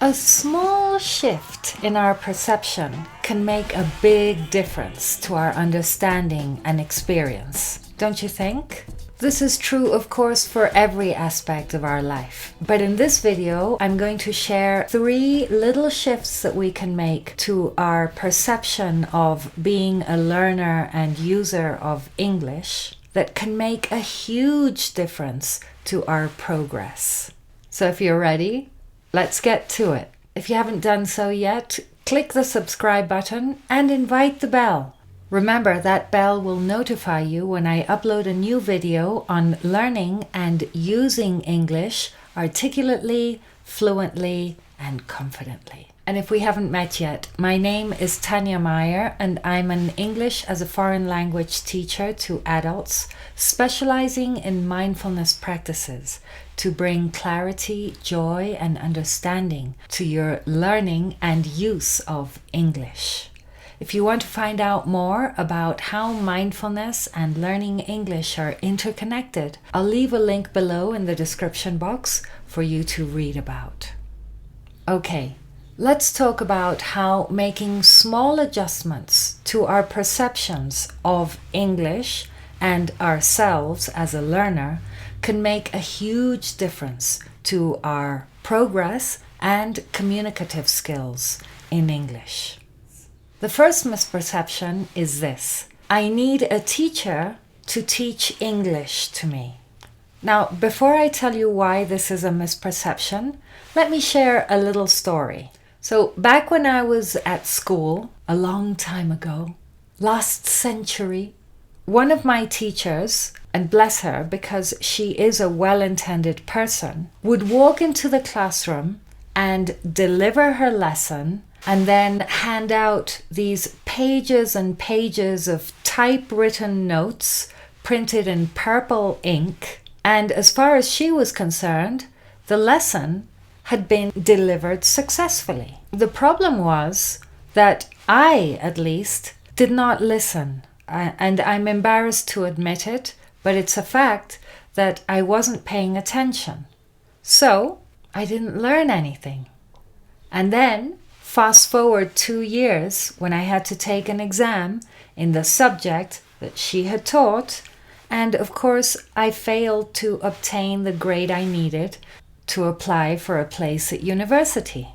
A small shift in our perception can make a big difference to our understanding and experience, don't you think? This is true, of course, for every aspect of our life. But in this video, I'm going to share 3 little shifts that we can make to our perception of being a learner and user of English that can make a huge difference to our progress. So if you're ready, let's get to it. If you haven't done so yet, click the subscribe button and invite the bell. Remember, that bell will notify you when I upload a new video on learning and using English articulately, fluently, and confidently. And if we haven't met yet, my name is Tanya Meyer, and I'm an English as a foreign language teacher to adults, specializing in mindfulness practices to bring clarity, joy, and understanding to your learning and use of English. If you want to find out more about how mindfulness and learning English are interconnected, I'll leave a link below in the description box for you to read about. Okay, let's talk about how making small adjustments to our perceptions of English and ourselves as a learner can make a huge difference to our progress and communicative skills in English. The first misperception is this: I need a teacher to teach English to me. Now, before I tell you why this is a misperception, let me share a little story. So back when I was at school, a long time ago, last century, one of my teachers, and bless her because she is a well-intended person, would walk into the classroom and deliver her lesson and then hand out these pages and pages of typewritten notes printed in purple ink. And as far as she was concerned, the lesson had been delivered successfully. The problem was that I, at least, did not listen. And I'm embarrassed to admit it, but it's a fact that I wasn't paying attention. So I didn't learn anything. And then fast forward 2 years when I had to take an exam in the subject that she had taught, and of course I failed to obtain the grade I needed to apply for a place at university.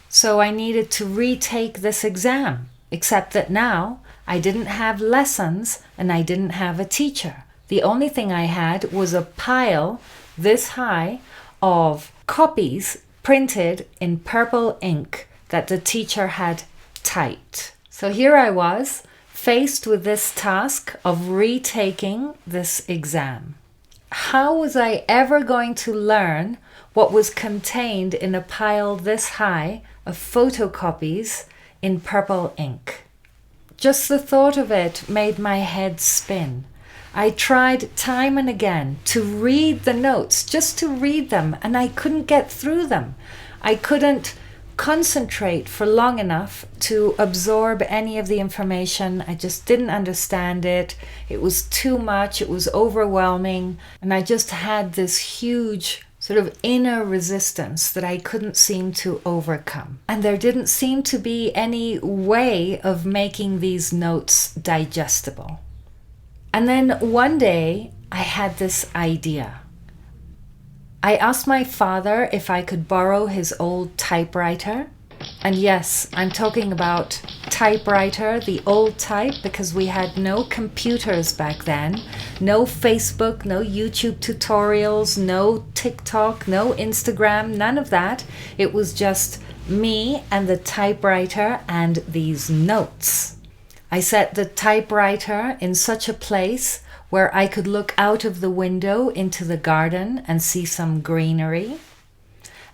So I needed to retake this exam, except that now I didn't have lessons and I didn't have a teacher. The only thing I had was a pile this high of copies printed in purple ink that the teacher had typed. So here I was, faced with this task of retaking this exam. How was I ever going to learn what was contained in a pile this high of photocopies in purple ink? Just the thought of it made my head spin. I tried time and again to read the notes, just to read them, and I couldn't get through them. I couldn't concentrate for long enough to absorb any of the information. I just didn't understand it. It was too much. It was overwhelming. And I just had this huge sort of inner resistance that I couldn't seem to overcome. And there didn't seem to be any way of making these notes digestible. And then one day I had this idea. I asked my father if I could borrow his old typewriter. And yes, I'm talking about typewriter, the old type, because we had no computers back then, no Facebook, no YouTube tutorials, no TikTok, no Instagram, none of that. It was just me and the typewriter and these notes. I set the typewriter in such a place where I could look out of the window into the garden and see some greenery.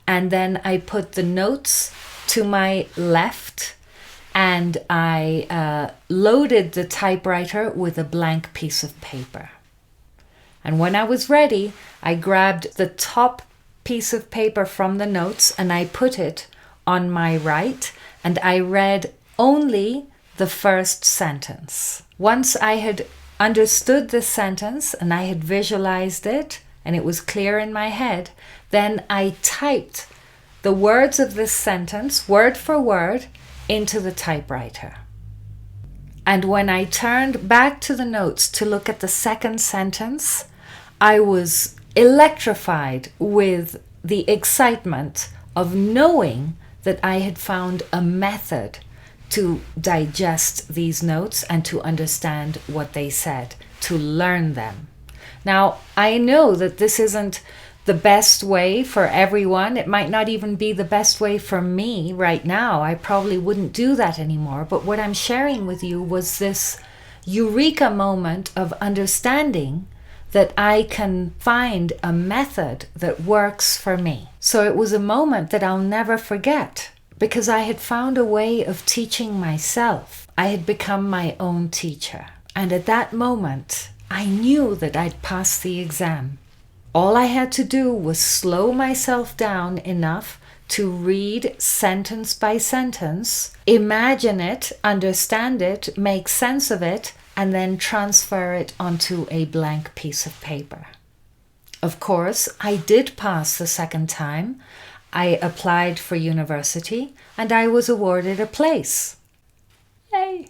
And then I put the notes to my left and I loaded the typewriter with a blank piece of paper. And when I was ready, I grabbed the top piece of paper from the notes and I put it on my right, and I read only the first sentence. Once I had understood this sentence and I had visualized it and it was clear in my head, then I typed the words of this sentence, word for word, into the typewriter. And when I turned back to the notes to look at the second sentence, I was electrified with the excitement of knowing that I had found a method to digest these notes and to understand what they said, to learn them. Now, I know that this isn't the best way for everyone. It might not even be the best way for me right now. I probably wouldn't do that anymore. But what I'm sharing with you was this eureka moment of understanding that I can find a method that works for me. So it was a moment that I'll never forget, because I had found a way of teaching myself. I had become my own teacher. And at that moment, I knew that I'd passed the exam. All I had to do was slow myself down enough to read sentence by sentence, imagine it, understand it, make sense of it, and then transfer it onto a blank piece of paper. Of course, I did pass the second time. I applied for university and I was awarded a place. Yay!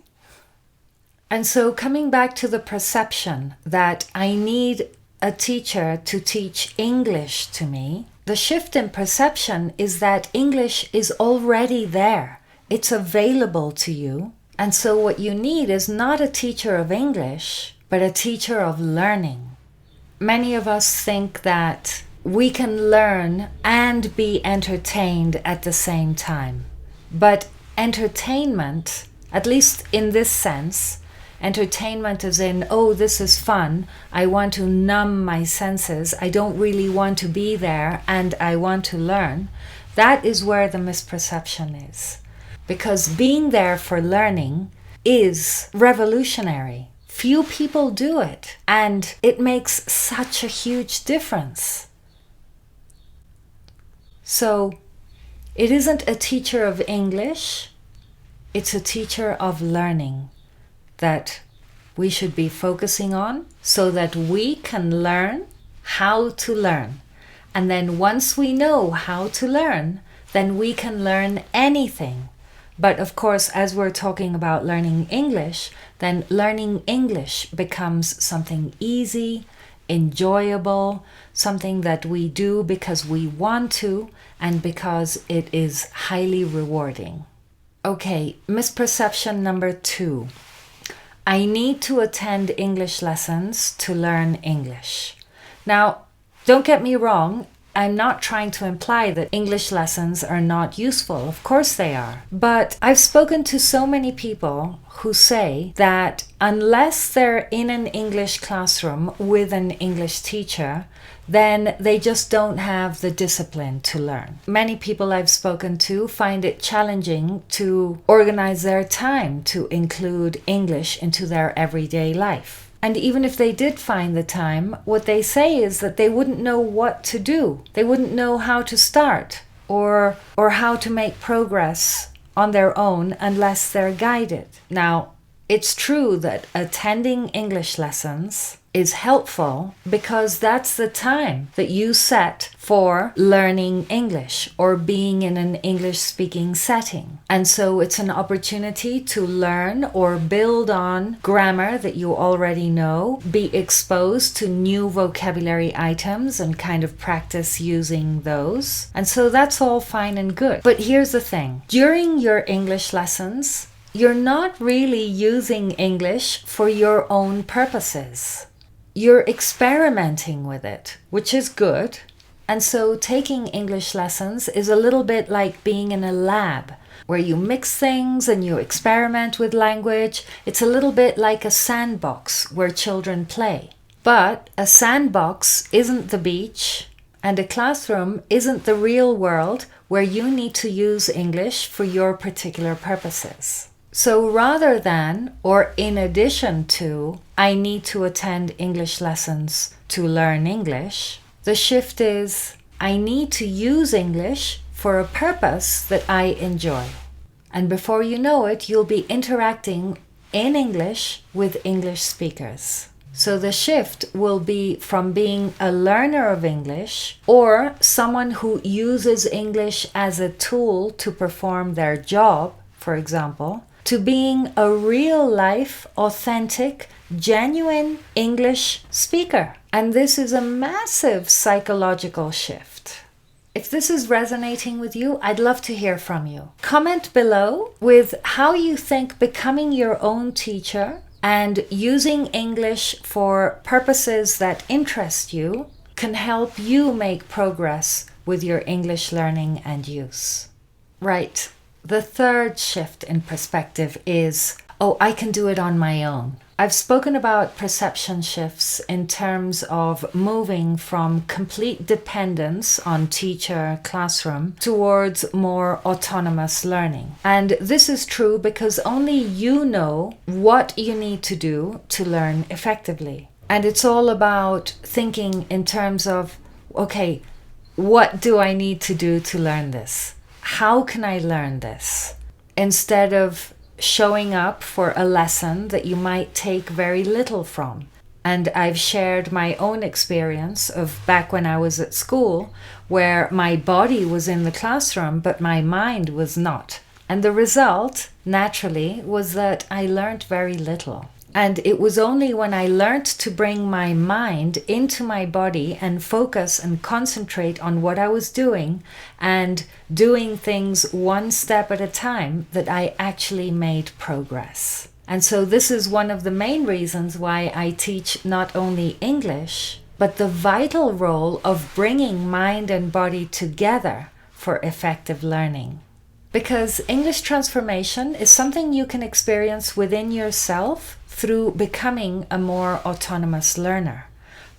And so coming back to the perception that I need a teacher to teach English to me, the shift in perception is that English is already there. It's available to you. And so what you need is not a teacher of English, but a teacher of learning. Many of us think that we can learn and be entertained at the same time. But entertainment, at least in this sense, entertainment is in, oh, this is fun. I want to numb my senses. I don't really want to be there and I want to learn. That is where the misperception is. Because being there for learning is revolutionary. Few people do it. And it makes such a huge difference. So it isn't a teacher of English. It's a teacher of learning that we should be focusing on so that we can learn how to learn. And then once we know how to learn, then we can learn anything. But of course, as we're talking about learning English, then learning English becomes something easy, enjoyable, something that we do because we want to and because it is highly rewarding. Okay, misperception number 2. I need to attend English lessons to learn English. Now, don't get me wrong. I'm not trying to imply that English lessons are not useful. Of course they are. But I've spoken to so many people who say that unless they're in an English classroom with an English teacher, then they just don't have the discipline to learn. Many people I've spoken to find it challenging to organize their time to include English into their everyday life. And even if they did find the time, what they say is that they wouldn't know what to do. They wouldn't know how to start or how to make progress on their own unless they're guided. Now, it's true that attending English lessons is helpful because that's the time that you set for learning English or being in an English-speaking setting. And so it's an opportunity to learn or build on grammar that you already know, be exposed to new vocabulary items and kind of practice using those. And so that's all fine and good. But here's the thing. During your English lessons, you're not really using English for your own purposes. You're experimenting with it, which is good. And so taking English lessons is a little bit like being in a lab where you mix things and you experiment with language. It's a little bit like a sandbox where children play. But a sandbox isn't the beach, and a classroom isn't the real world where you need to use English for your particular purposes. So rather than, or in addition to, I need to attend English lessons to learn English, the shift is, I need to use English for a purpose that I enjoy. And before you know it, you'll be interacting in English with English speakers. So the shift will be from being a learner of English or someone who uses English as a tool to perform their job, for example, to being a real-life, authentic, genuine English speaker. And this is a massive psychological shift. If this is resonating with you, I'd love to hear from you. Comment below with how you think becoming your own teacher and using English for purposes that interest you can help you make progress with your English learning and use. Right. The third shift in perspective is, oh, I can do it on my own. I've spoken about perception shifts in terms of moving from complete dependence on teacher, classroom, towards more autonomous learning. And this is true because only you know what you need to do to learn effectively. And it's all about thinking in terms of, okay, what do I need to do to learn this? How can I learn this? Instead of showing up for a lesson that you might take very little from. And I've shared my own experience of back when I was at school, where my body was in the classroom, but my mind was not. And the result, naturally, was that I learned very little. And it was only when I learned to bring my mind into my body and focus and concentrate on what I was doing and doing things one step at a time that I actually made progress. And so this is one of the main reasons why I teach not only English, but the vital role of bringing mind and body together for effective learning. Because English transformation is something you can experience within yourself through becoming a more autonomous learner.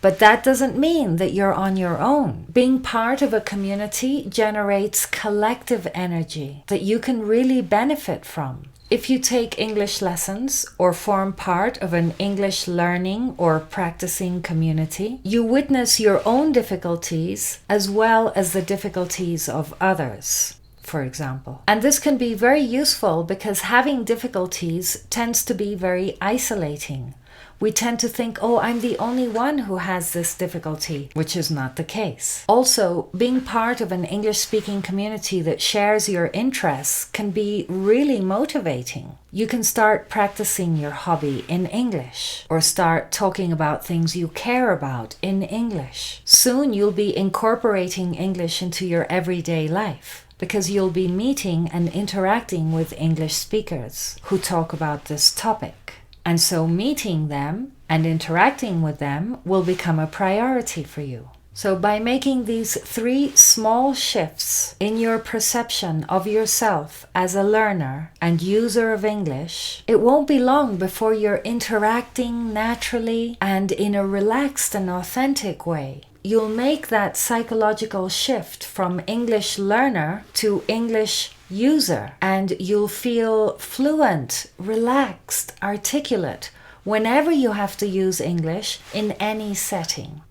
But that doesn't mean that you're on your own. Being part of a community generates collective energy that you can really benefit from. If you take English lessons or form part of an English learning or practicing community, you witness your own difficulties as well as the difficulties of others, for example. And this can be very useful because having difficulties tends to be very isolating. We tend to think, oh, I'm the only one who has this difficulty, which is not the case. Also, being part of an English-speaking community that shares your interests can be really motivating. You can start practicing your hobby in English or start talking about things you care about in English. Soon you'll be incorporating English into your everyday life, because you'll be meeting and interacting with English speakers who talk about this topic. And so meeting them and interacting with them will become a priority for you. So by making these 3 small shifts in your perception of yourself as a learner and user of English, it won't be long before you're interacting naturally and in a relaxed and authentic way. You'll make that psychological shift from English learner to English user, and you'll feel fluent, relaxed, articulate whenever you have to use English in any setting.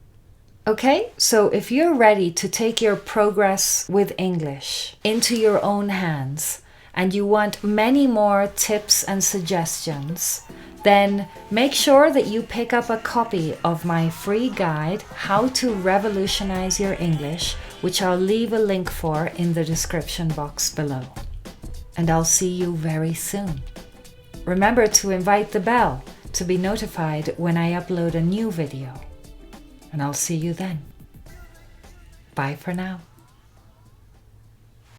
Okay, so if you're ready to take your progress with English into your own hands and you want many more tips and suggestions, then make sure that you pick up a copy of my free guide, How to Revolutionize Your English, which I'll leave a link for in the description box below. And I'll see you very soon. Remember to invite the bell to be notified when I upload a new video. And I'll see you then. Bye for now.